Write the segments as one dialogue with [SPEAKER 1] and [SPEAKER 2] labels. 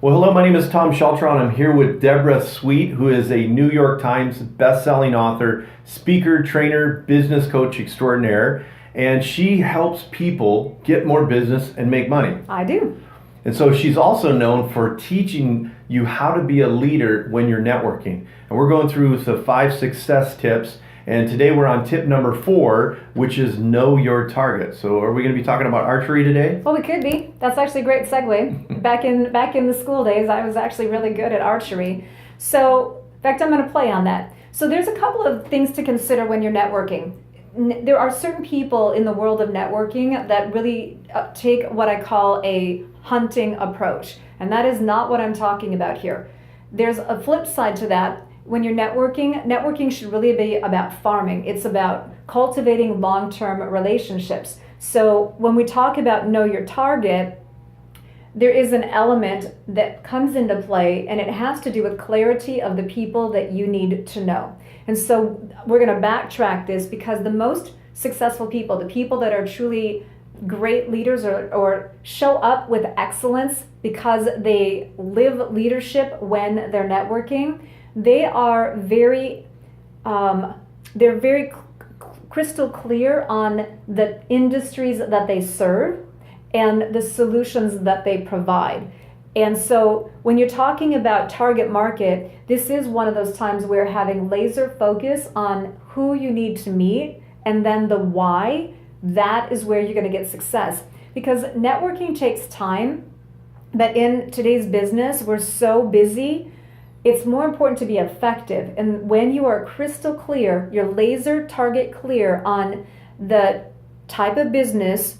[SPEAKER 1] Well, hello, my name is Tom Sheltron. I'm here with Debbra Sweet, who is a New York Times best-selling author, speaker, trainer, business coach extraordinaire, and she helps people get more business and make money.
[SPEAKER 2] I do.
[SPEAKER 1] And so she's also known for teaching you how to be a leader when you're networking. And we're going through the 5 success tips. And today we're on tip number 4, which is know your target. So are we going to be talking about archery today?
[SPEAKER 2] Well, we could be. That's actually a great segue. Back in the school days, I was actually really good at archery. So, in fact, I'm going to play on that. So there's a couple of things to consider when you're networking. There are certain people in the world of networking that really take what I call a hunting approach. And that is not what I'm talking about here. There's a flip side to that. When you're networking should really be about farming. It's about cultivating long-term relationships. So when we talk about know your target, there is an element that comes into play, and it has to do with clarity of the people that you need to know. And so we're going to backtrack this because the most successful people, the people that are truly great leaders or show up with excellence because they live leadership when they're networking, they are very crystal clear on the industries that they serve and the solutions that they provide. And so when you're talking about target market, this is one of those times where having laser focus on who you need to meet and then the why, that is where you're going to get success. Because networking takes time, but in today's business, we're so busy. It's more important to be effective. And when you are crystal clear, you're laser target clear on the type of business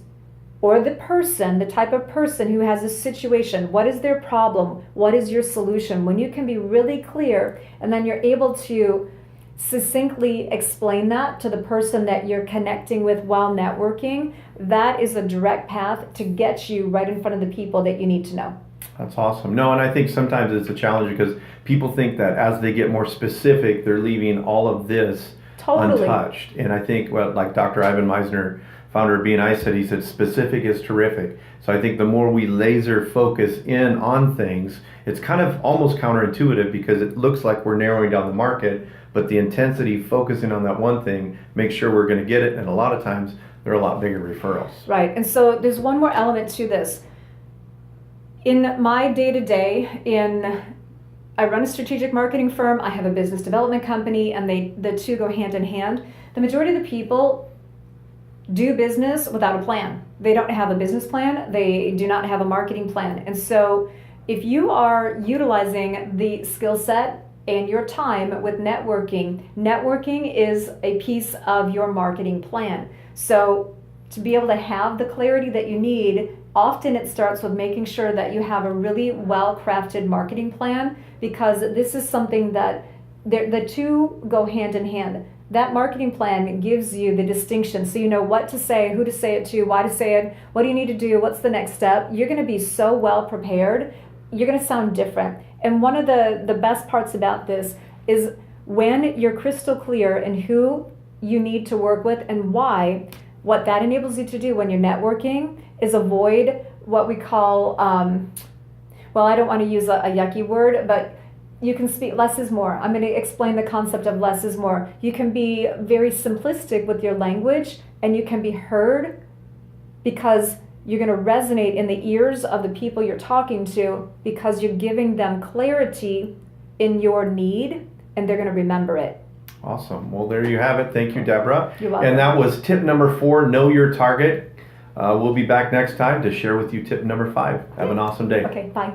[SPEAKER 2] or the person, the type of person who has a situation, what is their problem, what is your solution? When you can be really clear and then you're able to succinctly explain that to the person that you're connecting with while networking, that is a direct path to get you right in front of the people that you need to know.
[SPEAKER 1] That's awesome. No, and I think sometimes it's a challenge because people think that as they get more specific, they're leaving all of this untouched. And I think, well, like Dr. Ivan Meisner, founder of BNI, said, he said, specific is terrific. So I think the more we laser focus in on things, it's kind of almost counterintuitive because it looks like we're narrowing down the market, but the intensity focusing on that one thing makes sure we're going to get it. And a lot of times they're a lot bigger referrals.
[SPEAKER 2] Right. And so there's one more element to this. In my day-to-day, I run a strategic marketing firm, I have a business development company, and the two go hand in hand. The majority of the people do business without a plan. They don't have a business plan, they do not have a marketing plan. And so if you are utilizing the skill set and your time with networking is a piece of your marketing plan. So to be able to have the clarity that you need, often it starts with making sure that you have a really well-crafted marketing plan, because this is something that the two go hand in hand. That marketing plan gives you the distinction, so you know what to say, who to say it to, why to say it, what do you need to do, what's the next step. You're going to be so well prepared, you're going to sound different. And one of the best parts about this is when you're crystal clear in who you need to work with and why, what that enables you to do when you're networking is avoid what we call, well, I don't want to use a yucky word, but you can speak less is more. I'm going to explain the concept of less is more. You can be very simplistic with your language and you can be heard because you're going to resonate in the ears of the people you're talking to because you're giving them clarity in your need and they're going to remember it.
[SPEAKER 1] Awesome. Well, there you have it. Thank you, Deborah.
[SPEAKER 2] You're welcome.
[SPEAKER 1] And that was tip number 4, know your target. We'll be back next time to share with you tip number 5. Have an awesome day.
[SPEAKER 2] Okay, bye.